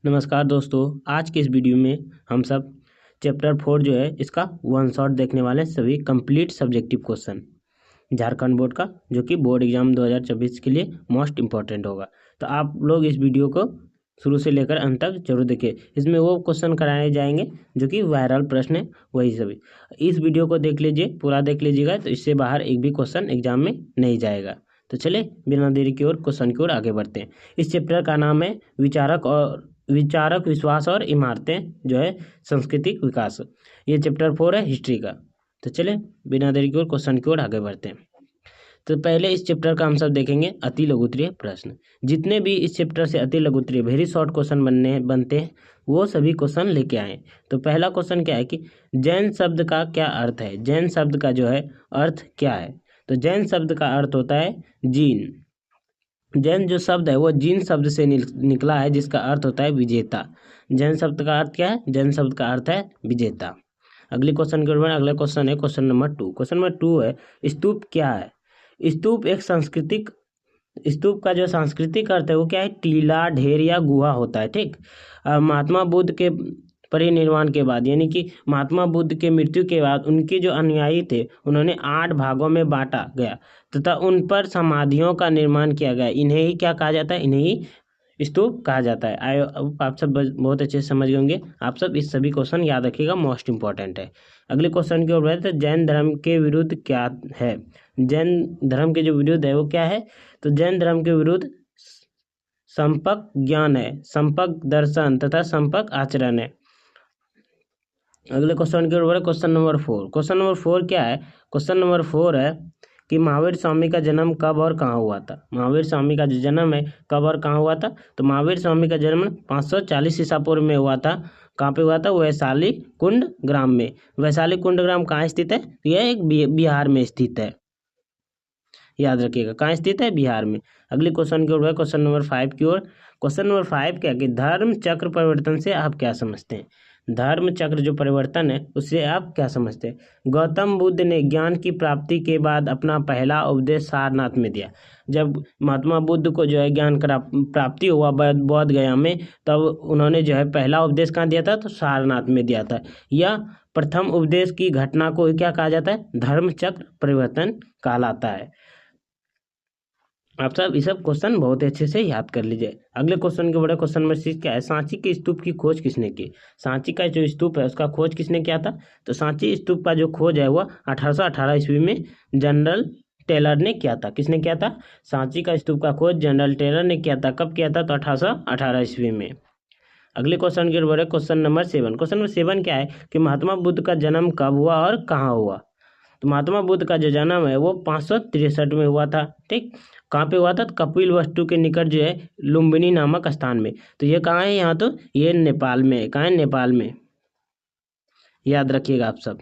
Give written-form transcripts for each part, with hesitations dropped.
नमस्कार दोस्तों, आज के इस वीडियो में हम सब चैप्टर 4 जो है इसका वन शॉट देखने वाले हैं। सभी complete subjective question Jharkhand board का, जो कि बोर्ड एग्जाम 2024 के लिए मोस्ट इम्पॉर्टेंट होगा। तो आप लोग इस वीडियो को शुरू से लेकर अंत तक जरूर देखें। इसमें वो क्वेश्चन कराए जाएंगे जो कि वायरल प्रश्न है, वही सभी। इस वीडियो को देख लीजिए, पूरा देख लीजिएगा, तो इससे बाहर एक भी क्वेश्चन एग्जाम में नहीं जाएगा। तो चले बिना देरी की ओर क्वेश्चन की ओर आगे बढ़ते हैं। इस चैप्टर का नाम है विचारक विश्वास और इमारतें जो है सांस्कृतिक विकास। ये चैप्टर 4 है हिस्ट्री का। तो चले बिना देरी की ओर क्वेश्चन की ओर आगे बढ़ते हैं। तो पहले इस चैप्टर का हम सब देखेंगे अति लघुत्तरीय प्रश्न। जितने भी इस चैप्टर से अति लघुत्तरीय वेरी शॉर्ट क्वेश्चन बनते हैं वो सभी क्वेश्चन लेके आए। तो पहला क्वेश्चन क्या है कि जैन शब्द का क्या अर्थ है। जैन शब्द का जो है अर्थ क्या है। तो जैन शब्द का अर्थ होता है जीन। जैन जो शब्द है वो जीन शब्द से निकला है, जिसका अर्थ होता है विजेता। जैन शब्द का अर्थ क्या है। जैन शब्द का अर्थ है विजेता। अगले क्वेश्चन के ऊपर अगला क्वेश्चन है क्वेश्चन नंबर 2। क्वेश्चन नंबर 2 है स्तूप क्या है। स्तूप का जो सांस्कृतिक अर्थ है वो क्या है, टीला, ढेर या गुहा होता है। ठीक। महात्मा बुद्ध के परिनिर्वाण के बाद, यानी कि महात्मा बुद्ध के मृत्यु के बाद उनके जो अनुयायी थे उन्होंने 8 भागों में बांटा गया तथा उन पर समाधियों का निर्माण किया गया। इन्हें ही क्या कहा जाता है, इन्हें ही स्तूप कहा जाता है। आप सब बहुत अच्छे से समझ गए होंगे। आप सब इस सभी क्वेश्चन याद रखिएगा, मोस्ट इंपॉर्टेंट है। अगले क्वेश्चन की ओर बढ़े तो जैन धर्म के विरुद्ध क्या है। जैन धर्म के जो विरुद्ध है वो क्या है। तो जैन धर्म के विरुद्ध संपर्क ज्ञान है, संपर्क दर्शन तथा संपर्क आचरण है। अगले क्वेश्चन की ओर बढ़े क्वेश्चन नंबर 4। क्वेश्चन नंबर 4 क्या है। क्वेश्चन नंबर 4 है कि महावीर स्वामी का जन्म कब और कहाँ हुआ था। महावीर स्वामी का जो जन्म है कब और कहाँ हुआ था। तो महावीर स्वामी का जन्म 540 ईसा पूर्व में हुआ था। कहाँ पे हुआ था, वैशाली कुंड ग्राम में। वैशाली कुंड ग्राम कहाँ स्थित है, यह एक बिहार में स्थित है, याद रखिएगा। कहाँ स्थित है, बिहार में। अगले क्वेश्चन की ओर क्वेश्चन नंबर 5 की ओर। क्वेश्चन नंबर 5 क्या कि धर्म चक्र परिवर्तन से आप क्या समझते हैं। धर्म चक्र जो परिवर्तन है उससे आप क्या समझते हैं। गौतम बुद्ध ने ज्ञान की प्राप्ति के बाद अपना पहला उपदेश सारनाथ में दिया। जब महात्मा बुद्ध को जो है ज्ञान का प्राप्ति हुआ बौद्ध गया में, तब उन्होंने जो है पहला उपदेश कहाँ दिया था, तो सारनाथ में दिया था। यह प्रथम उपदेश की घटना को क्या कहा जाता है, धर्म चक्र परिवर्तन कहलाता है। आप सब ये सब क्वेश्चन बहुत अच्छे से याद कर लीजिए। अगले क्वेश्चन के बड़े क्वेश्चन नंबर 6 क्या है, सांची के स्तूप की खोज किसने की। सांची का जो स्तूप है उसका खोज किसने किया था। तो सांची स्तूप का जो खोज है वह 1818 ईस्वी में जनरल टेलर ने किया था। किसने किया था, सांची का स्तूप का खोज जनरल टेलर ने किया था। कब किया था, तो 1818 ईस्वी में। अगले क्वेश्चन के बड़े क्वेश्चन नंबर 7। क्वेश्चन नंबर 7 क्या है कि महात्मा बुद्ध का जन्म कब हुआ और कहाँ हुआ। तो महात्मा बुद्ध का जो जन्म है वो 563 में हुआ था। ठीक। कहाँ पे हुआ था, तो कपिल वस्तु के निकट जो है लुम्बिनी नामक स्थान में। तो ये कहाँ है, यहाँ तो ये नेपाल में है। कहाँ है, नेपाल में, याद रखिएगा आप सब।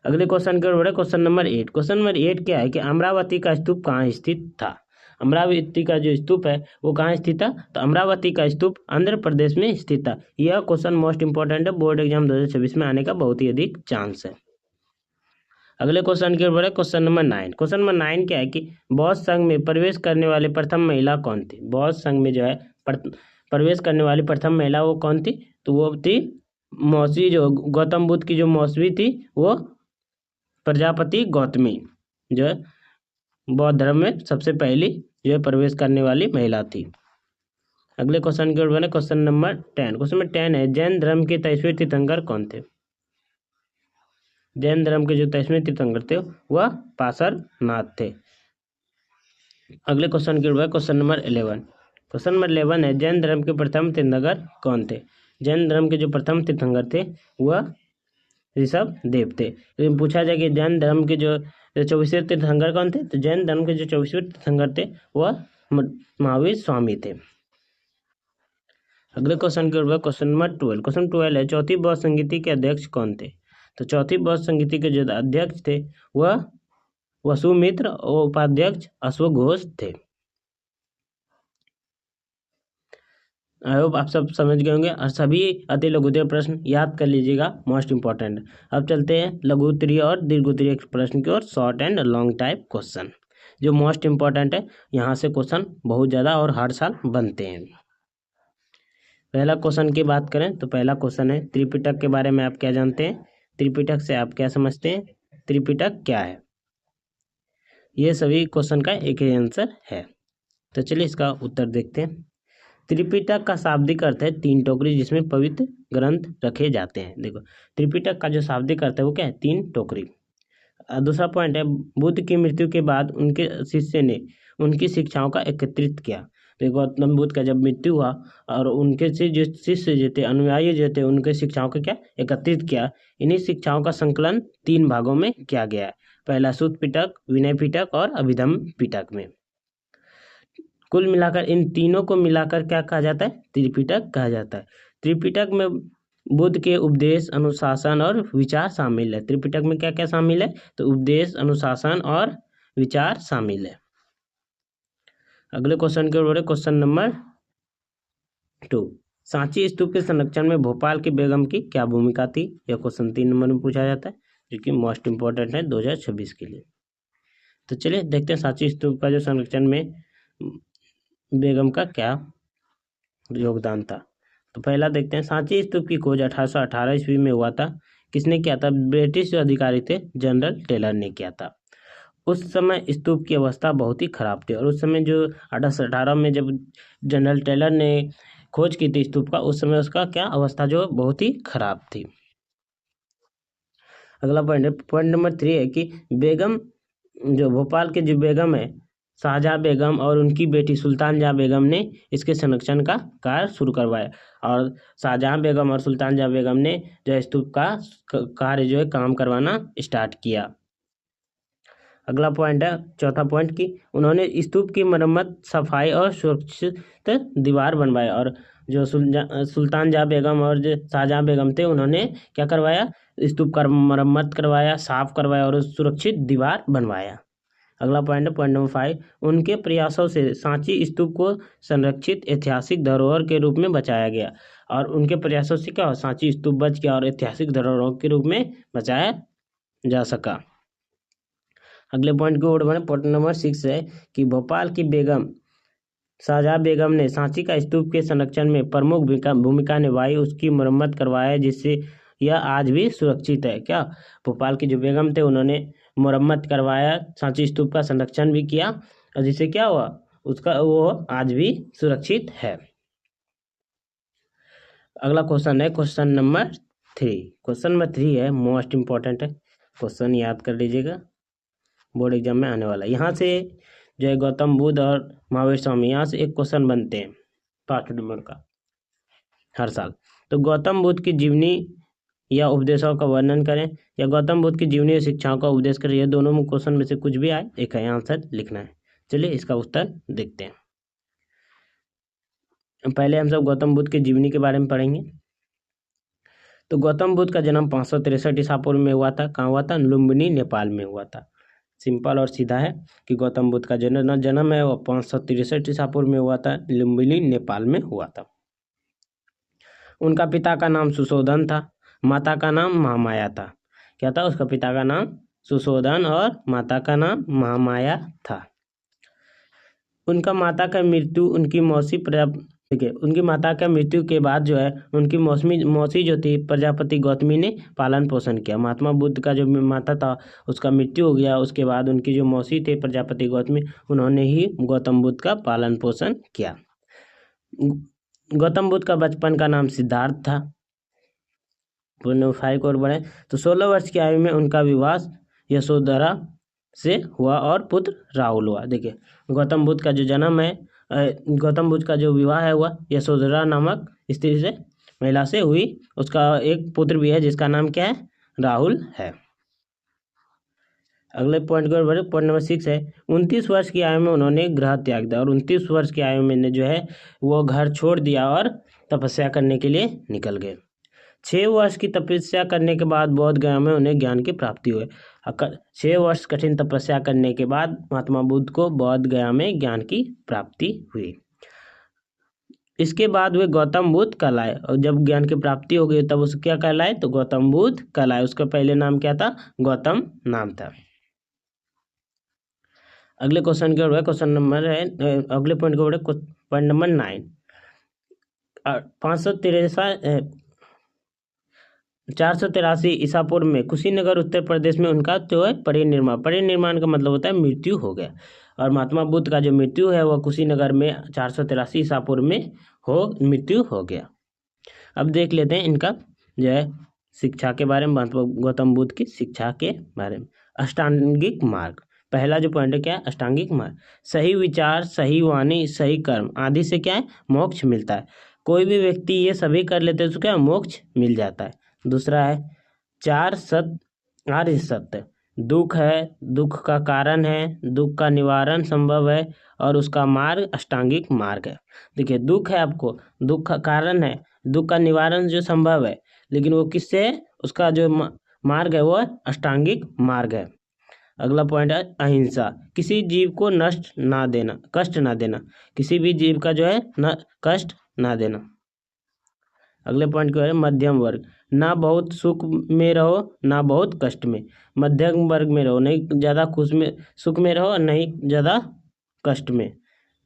अगले क्वेश्चन के बढ़े क्वेश्चन नंबर 8। क्वेश्चन नंबर 8 क्या है कि अमरावती का स्तूप कहाँ स्थित था। अमरावती का जो स्तूप है वो कहाँ स्थित था। तो अमरावती का स्तूप आंध्र प्रदेश में स्थित था। यह क्वेश्चन मोस्ट इंपॉर्टेंट है, बोर्ड एग्जाम 2026 में आने का बहुत ही अधिक चांस है। अगले क्वेश्चन की ओर बढ़े क्वेश्चन नंबर 9। क्वेश्चन नंबर 9 क्या है कि बौद्ध संघ में प्रवेश करने वाले प्रथम महिला कौन थी। बौद्ध संघ में जो है प्रवेश करने वाली प्रथम महिला वो कौन थी, तो वो थी मौसी, जो गौतम बुद्ध की जो मौसी थी वो प्रजापति गौतमी, जो है बौद्ध धर्म में सबसे पहली जो है प्रवेश करने वाली महिला थी। अगले क्वेश्चन की ओर बढ़े क्वेश्चन नंबर 10। क्वेश्चन नंबर 10 है जैन धर्म के 23वें तीर्थंकर कौन थे। जैन धर्म के जो 23वें तीर्थंकर थे वह पार्श्वनाथ थे। अगले क्वेश्चन की ओर क्वेश्चन नंबर 11। क्वेश्चन नंबर 11 है जैन धर्म के प्रथम तीर्थंकर कौन थे। जैन धर्म के जो प्रथम तीर्थंकर थे वह ऋषभ देव थे। लेकिन पूछा जाए कि जैन धर्म के जो 24वें तीर्थंकर कौन थे, तो जैन धर्म के जो 24वें तीर्थंकर थे वह महावीर स्वामी थे। अगले क्वेश्चन की ओर क्वेश्चन नंबर 12। क्वेश्चन 12 है चौथी बौद्ध संगीति के अध्यक्ष कौन थे। तो चौथी बौद्ध संगीति के जो अध्यक्ष थे वह वसुमित्र और उपाध्यक्ष अश्वघोष थे। आई होप आप सब समझ गए होंगे और सभी अति लघुत्तरीय प्रश्न याद कर लीजिएगा, मोस्ट इंपॉर्टेंट। अब चलते हैं लघुत्तरीय और दीर्घोत्तरीय प्रश्न की ओर, short and long type question जो मोस्ट इंपॉर्टेंट है। यहाँ से क्वेश्चन बहुत ज़्यादा और हर साल बनते हैं। पहला क्वेश्चन की बात करें तो पहला क्वेश्चन है त्रिपिटक के बारे में आप क्या जानते हैं, त्रिपिटक से आप क्या समझते हैं, त्रिपिटक क्या है। ये सभी क्वेश्चन का एक ही आंसर है। तो चलिए इसका उत्तर देखते हैं। त्रिपिटक का शाब्दिक अर्थ है तीन टोकरी जिसमें पवित्र ग्रंथ रखे जाते हैं। देखो त्रिपिटक का जो शाब्दिक अर्थ है वो क्या है, तीन टोकरी। दूसरा पॉइंट है बुद्ध की मृत्यु के बाद उनके शिष्य ने उनकी शिक्षाओं का एकत्रित किया। तो गौतम बुद्ध का जब मृत्यु हुआ और उनके से जो शिष्य जो थे, अनुयायी जो थे, उनके शिक्षाओं का क्या एकत्रित किया। इन्हीं शिक्षाओं का संकलन तीन भागों में किया गया है। पहला सूत पिटक, विनय पिटक और अभिधम्म पिटक में। कुल मिलाकर इन तीनों को मिलाकर क्या कहा जाता है, त्रिपिटक कहा जाता है। त्रिपिटक में बुद्ध के उपदेश, अनुशासन और विचार शामिल है। त्रिपिटक में क्या क्या शामिल है, तो उपदेश, अनुशासन और विचार शामिल है। अगले क्वेश्चन की ओर बढ़े, क्वेश्चन नंबर 2। सांची स्तूप के संरक्षण में भोपाल की बेगम की क्या भूमिका थी। यह क्वेश्चन 3 नंबर में पूछा जाता है, जो कि मोस्ट इंपॉर्टेंट है 2026 के लिए। तो चलिए देखते हैं सांची स्तूप का जो संरक्षण में बेगम का क्या योगदान था। तो पहला देखते हैं, सांची स्तूप की खोज 1818 ईस्वी में हुआ था। किसने किया था, ब्रिटिश जो अधिकारी थे जनरल टेलर ने किया था। उस समय स्तूप की अवस्था बहुत ही खराब थी और उस समय जो 1818 में जब जनरल टेलर ने खोज की थी स्तूप का, उस समय उसका क्या अवस्था जो बहुत ही खराब थी। अगला पॉइंट नंबर 3 है कि बेगम जो भोपाल के जो बेगम है शाहजहाँ बेगम और उनकी बेटी सुल्तान जहाँ बेगम ने इसके संरक्षण का कार्य शुरू करवाया और शाहजहाँ बेगम और सुल्तान जहाँ बेगम ने जो स्तूप का कार्य जो है काम करवाना स्टार्ट किया। अगला पॉइंट है चौथा पॉइंट कि उन्होंने स्तूप की मरम्मत, सफाई और सुरक्षित दीवार बनवाए और जो सुल्तान जहाँ बेगम और जो शाहजहाँ बेगम थे उन्होंने क्या करवाया, स्तूप का मरम्मत करवाया, साफ करवाया और सुरक्षित दीवार बनवाया। अगला पॉइंट है पॉइंट नंबर 5, उनके प्रयासों से सांची स्तूप को संरक्षित ऐतिहासिक धरोहर के रूप में बचाया गया और उनके प्रयासों से क्या सांची स्तूप बच गया और ऐतिहासिक धरोहरों के रूप में बचाया जा सका। अगले पॉइंट की ओर बढ़े, पॉइंट नंबर 6 है कि भोपाल की बेगम शाहजहाँ बेगम ने सांची का स्तूप के संरक्षण में प्रमुख भूमिका निभाई, उसकी मरम्मत करवाया जिससे यह आज भी सुरक्षित है। क्या, भोपाल की जो बेगम थे उन्होंने मरम्मत करवाया, सांची स्तूप का संरक्षण भी किया और जिससे क्या हुआ, उसका वो आज भी सुरक्षित है। अगला क्वेश्चन है क्वेश्चन नंबर 3। क्वेश्चन नंबर 3 है मोस्ट इंपॉर्टेंट है, क्वेश्चन याद कर लीजिएगा, बोर्ड एग्जाम में आने वाला। यहाँ से जो है गौतम बुद्ध और महावीर स्वामी, यहाँ से एक क्वेश्चन बनते हैं 5 नंबर का हर साल। तो गौतम बुद्ध की जीवनी या उपदेशों का वर्णन करें या गौतम बुद्ध की जीवनी और शिक्षाओं का उपदेश करें, ये दोनों में क्वेश्चन में से कुछ भी आए, एक है आंसर लिखना है। चलिए इसका उत्तर देखते हैं। पहले हम सब गौतम बुद्ध की जीवनी के बारे में पढ़ेंगे। तो गौतम बुद्ध का जन्म 563 ईसा पूर्व में हुआ था। कहाँ हुआ था, लुम्बिनी नेपाल में हुआ था। सिंपल और सीधा है कि गौतम बुद्ध का जन्म है वो 563 ईसा पूर्व में हुआ था, लुम्बिनी नेपाल में हुआ था। उनका पिता का नाम सुशोधन था, माता का नाम महामाया था। क्या था, उसका पिता का नाम सुशोधन और माता का नाम महामाया था। उनका माता का मृत्यु उनकी मौसी देखिए उनकी माता का मृत्यु के बाद जो है उनकी मौसी जो थी प्रजापति गौतमी ने पालन पोषण किया। महात्मा बुद्ध का जो माता था उसका मृत्यु हो गया, उसके बाद उनकी जो मौसी थे प्रजापति गौतमी, उन्होंने ही गौतम बुद्ध का पालन पोषण किया। गौतम बुद्ध का बचपन का नाम सिद्धार्थ था। 5 और बढ़े तो 16 वर्ष की आयु में उनका विवाह यशोधरा से हुआ और पुत्र राहुल हुआ। देखिए गौतम बुद्ध का जो जन्म है, गौतम बुद्ध का जो विवाह है हुआ यशोधरा नामक स्त्री से, महिला से हुई। उसका एक पुत्र भी है जिसका नाम क्या है, राहुल है। अगले पॉइंट की ओर बढ़े, पॉइंट नंबर 6 है 29 वर्ष की आयु में उन्होंने गृह त्याग दिया और 29 वर्ष की आयु में जो है वो घर छोड़ दिया और तपस्या करने के लिए निकल गए। 6 वर्ष की तपस्या करने के बाद बोध गया में उन्हें ज्ञान की प्राप्ति हुई। 6 वर्ष कठिन तपस्या करने के बाद महात्मा बुद्ध को बोध गया में ज्ञान की प्राप्ति हुई। इसके बाद वे गौतम बुद्ध कहलाए और जब ज्ञान की प्राप्ति हो गई तब उसे क्या कहलाए, तो गौतम बुद्ध कहलाए। उसका पहले नाम क्या था, गौतम नाम था। अगले क्वेश्चन की ओर क्वेश्चन नंबर है, अगले पॉइंट की ओर पॉइंट नंबर 9। 483 ईसा पूर्व में कुशीनगर उत्तर प्रदेश में उनका जो है परिनिर्माण का मतलब होता है मृत्यु हो गया। और महात्मा बुद्ध का जो मृत्यु है वह कुशीनगर में 483 ईसा पूर्व में मृत्यु हो गया। अब देख लेते हैं इनका जो है शिक्षा के बारे में, महात्मा गौतम बुद्ध की शिक्षा के बारे में। अष्टांगिक मार्ग, पहला जो पॉइंट है क्या है, अष्टांगिक मार्ग। सही विचार, सही वाणी, सही कर्म आदि से क्या है, मोक्ष मिलता है। कोई भी व्यक्ति ये सभी कर लेते हैं तो क्या मोक्ष मिल जाता है। दूसरा है 4 सत्य, आर्य सत्य। दुख है, दुख का कारण है, दुख का निवारण संभव है और उसका मार्ग अष्टांगिक मार्ग है। देखिए दुख है, आपको दुख का कारण है, दुख का निवारण जो संभव है, लेकिन वो किससे है, उसका जो मार्ग है वो अष्टांगिक मार्ग है। अगला पॉइंट है अहिंसा, किसी जीव को नष्ट ना देना, कष्ट ना देना, किसी भी जीव का जो है न कष्ट ना देना। अगले पॉइंट क्या है, मध्यम वर्ग, ना बहुत सुख में रहो ना बहुत कष्ट में, मध्यम वर्ग में रहो, नहीं ज़्यादा खुश में सुख में रहो और नहीं ज़्यादा कष्ट में।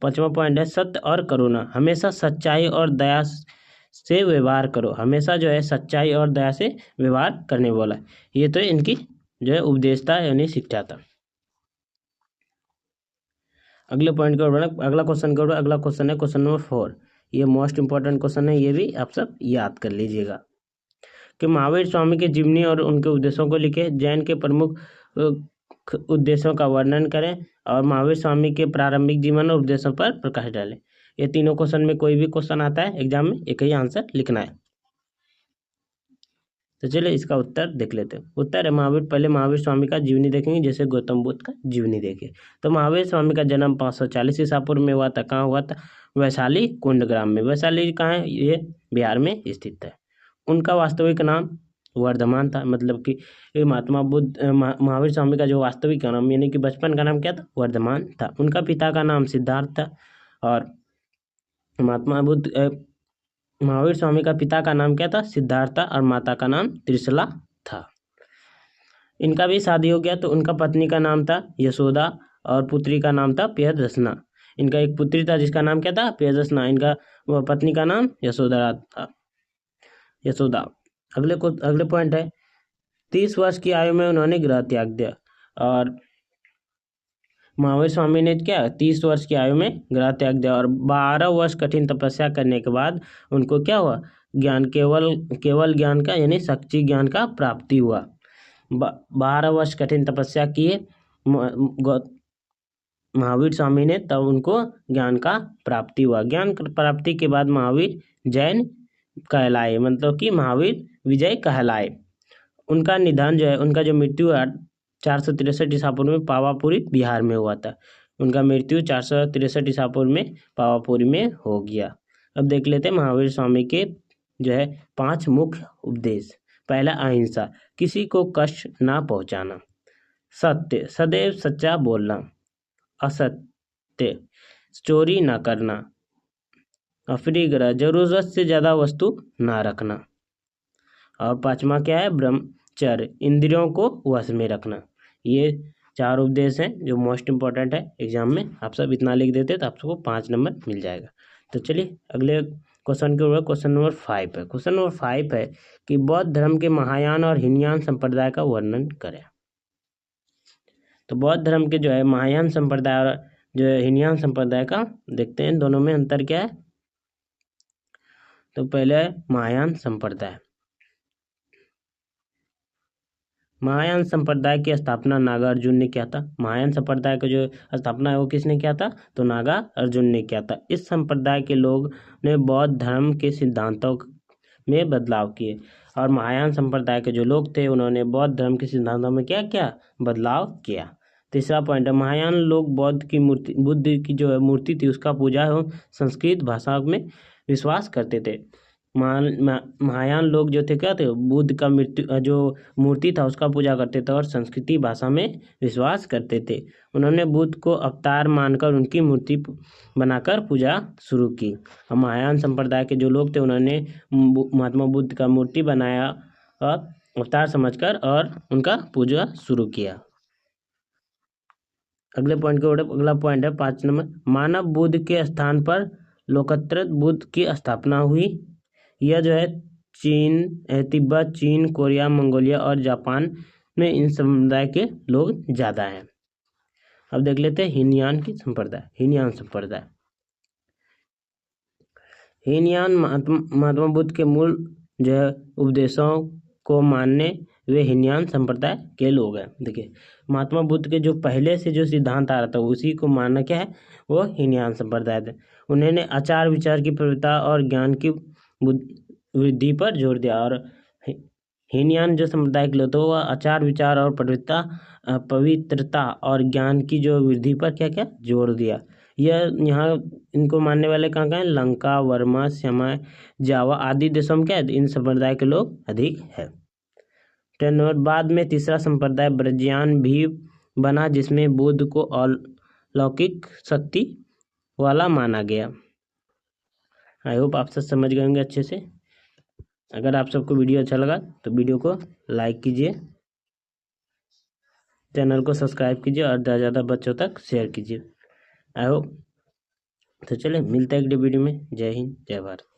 पांचवा पॉइंट है सत्य और करुणा, हमेशा सच्चाई और दया से व्यवहार करो, हमेशा जो है सच्चाई और दया से व्यवहार करने वाला है। ये तो इनकी जो है उपदेश था यानी शिक्षा था। अगले पॉइंट का अगला क्वेश्चन का अगला क्वेश्चन है क्वेश्चन नंबर 4। ये मोस्ट इंपॉर्टेंट क्वेश्चन है, ये भी आप सब याद कर लीजिएगा कि महावीर स्वामी के जीवनी और उनके उद्देश्यों को लिखे, जैन के प्रमुख उद्देश्यों का वर्णन करें और महावीर स्वामी के प्रारंभिक जीवन और उद्देश्यों पर प्रकाश डालें। ये तीनों क्वेश्चन में कोई भी क्वेश्चन आता है एग्जाम में, एक ही आंसर लिखना है। तो चलिए इसका उत्तर देख लेते हैं। उत्तर है पहले महावीर स्वामी का जीवनी देखेंगे, जैसे गौतम बुद्ध का जीवनी देखे। तो महावीर स्वामी का जन्म 540 ईसा पूर्व में हुआ था। कहाँ हुआ था, वैशाली कुंड ग्राम में। वैशाली कहाँ है, ये बिहार में स्थित है। उनका वास्तविक नाम वर्धमान था, मतलब कि महात्मा बुद्ध महावीर स्वामी का जो वास्तविक नाम यानी कि बचपन का नाम क्या था, वर्धमान था। उनका पिता का नाम सिद्धार्थ था और महावीर स्वामी का पिता का नाम क्या था, सिद्धार्थ था, और माता का नाम त्रिशला था। इनका भी शादी हो गया, तो उनका पत्नी का नाम था यशोदा और पुत्री का नाम था प्रियदर्शना। इनका एक पुत्री था जिसका नाम क्या था, प्रियदर्शना। इनका वह पत्नी का नाम यशोदा था, यशोदा। अगले पॉइंट है 30 वर्ष की आयु में उन्होंने गृह त्याग दिया। और महावीर स्वामी ने क्या 30 वर्ष की आयु में गृह त्याग दिया और 12 वर्ष कठिन तपस्या करने के बाद उनको क्या हुआ, ज्ञान केवल ज्ञान का यानी सच्ची ज्ञान का प्राप्ति हुआ। 12 वर्ष कठिन तपस्या किए महावीर स्वामी ने, तब उनको ज्ञान का प्राप्ति हुआ। ज्ञान प्राप्ति के बाद महावीर जैन कहलाए, मतलब कि महावीर विजय कहलाए। उनका निधन जो है, उनका जो मृत्यु है 463 ईसा पूर्व में पावापुरी बिहार में हुआ था। उनका मृत्यु 463 ईसा पूर्व में पावापुरी में हो गया। अब देख लेते हैं महावीर स्वामी के जो है 5 मुख्य उपदेश। पहला अहिंसा, किसी को कष्ट ना पहुंचाना। सत्य, सदैव सच्चा बोलना। असत्य, चोरी ना करना। अपरिग्रह, जरूरत से ज़्यादा वस्तु ना रखना। और 5वां क्या है, ब्रह्मचर्य, इंद्रियों को वश में रखना। ये 4 उपदेश हैं जो मोस्ट इंपॉर्टेंट है एग्जाम में। आप सब इतना लिख देते तो आप सबको 5 नंबर मिल जाएगा। तो चलिए अगले क्वेश्चन के ऊपर क्वेश्चन नंबर 5 है। क्वेश्चन नंबर 5 है कि बौद्ध धर्म के महायान और हीनयान संप्रदाय का वर्णन करें। तो बौद्ध धर्म के जो है महायान संप्रदाय और जो है हीनयान संप्रदाय का देखते हैं, दोनों में अंतर क्या है। तो पहले है महायान संप्रदाय। महायान संप्रदाय की स्थापना नागार्जुन ने किया था। महायान संप्रदाय का जो स्थापना है वो किसने किया था, तो नागार्जुन ने किया था। इस संप्रदाय के लोग ने बौद्ध धर्म के सिद्धांतों में बदलाव किए और महायान संप्रदाय के जो लोग थे उन्होंने बौद्ध धर्म के सिद्धांतों में क्या क्या बदलाव किया। तीसरा पॉइंट है महायान लोग बुद्ध की जो मूर्ति थी उसका पूजा एवं संस्कृत भाषा में विश्वास करते थे। महायान लोग जो थे क्या थे, बुद्ध का जो मूर्ति था उसका पूजा करते थे और संस्कृति भाषा में विश्वास करते थे। उन्होंने बुद्ध को अवतार मानकर उनकी मूर्ति बनाकर पूजा शुरू की। महायान संप्रदाय के जो लोग थे उन्होंने महात्मा बुद्ध का मूर्ति बनाया और अवतार समझकर और उनका पूजा शुरू किया। अगला पॉइंट है 5 नंबर, मानव बुद्ध के स्थान पर लोकोत्तर बुद्ध की स्थापना हुई। यह जो है चीन, तिब्बत, चीन, कोरिया, मंगोलिया और जापान में इन समुदाय के लोग ज़्यादा हैं। अब देख लेते हैं हीनयान संप्रदाय। हीनयान महात्मा बुद्ध के मूल जो है उपदेशों को मानने वे हीनयान संप्रदाय के लोग हैं। देखिए महात्मा बुद्ध के जो पहले से जो सिद्धांत आ रहा था उसी को मानना क्या है, वो हीनयान संप्रदाय थे। उन्होंने आचार विचार की पवित्रता और ज्ञान की वृद्धि पर जोर दिया। और हीनयान जो संप्रदाय के लोग थे वह आचार विचार और पवित्रता और ज्ञान की जो वृद्धि पर क्या क्या जोर दिया। यह यहाँ इनको मानने वाले कहाँ कहाँ हैं, लंका, वर्मा, श्यामा, जावा आदि देशों में क्या है, इन संप्रदाय के लोग अधिक है। 10 नंबर बाद में तीसरा संप्रदाय ब्रजयान भी बना, जिसमें बुद्ध को अलौकिक शक्ति वाला माना गया। आई होप आप सब समझ गए होंगे अच्छे से। अगर आप सबको वीडियो अच्छा लगा तो वीडियो को लाइक कीजिए, चैनल को सब्सक्राइब कीजिए और ज़्यादा बच्चों तक शेयर कीजिए। I hope. तो चलिए मिलते हैं अगले वीडियो में। जय हिंद, जय भारत।